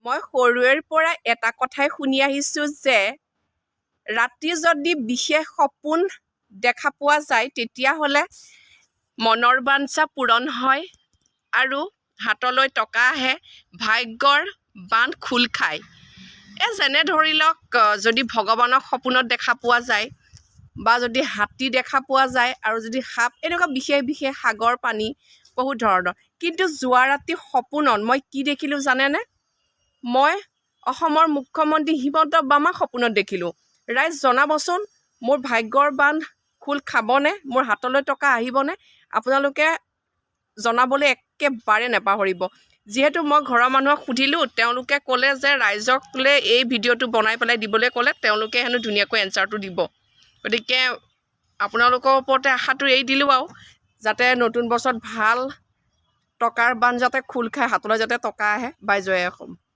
মই সৰুৰে পৰা এটা কথাই শুনি আহিছোঁ যে ৰাতি যদি বিশেষ সপোন দেখা পোৱা যায় তেতিয়াহ'লে মনৰ বাঞ্ছা পূৰণ হয় আৰু হাতলৈ টকা আহে, ভাগ্যৰ বান্ধ খোল খায়। যেনে ধৰি লওক যদি ভগৱানক সপোনত দেখা পোৱা যায় বা যদি হাতী দেখা পোৱা যায় আৰু যদি সাপ, এনেকুৱা বিশেষ বিশেষ সাগৰ পানী বহুত ধৰণৰ। কিন্তু যোৱা ৰাতি সপোনত মই কি দেখিলোঁ জানেনে? মই অসমৰ মুখ্যমন্ত্ৰী হিমন্ত বাৰ্মাক সপোনত দেখিলোঁ। ৰাইজ জনাবচোন, মোৰ ভাগ্যৰ বান্ধ খোল খাবনে? মোৰ হাতলৈ টকা আহিবনে? আপোনালোকে জনাবলৈ একেবাৰে নাপাহৰিব। যিহেতু মই ঘৰৰ মানুহক সুধিলোঁ, তেওঁলোকে ক'লে যে ৰাইজকলৈ এই ভিডিঅ'টো বনাই পেলাই দিবলৈ ক'লে, তেওঁলোকে হেনো ধুনীয়াকৈ এনচাৰটো দিব। গতিকে আপোনালোকৰ ওপৰতে আশাটো এৰি দিলোঁ আৰু, যাতে নতুন বছৰত ভাল টকাৰ বান্ধ যাতে খোল খায়, হাতলৈ যাতে টকা আহে। বাই, জয় অসম।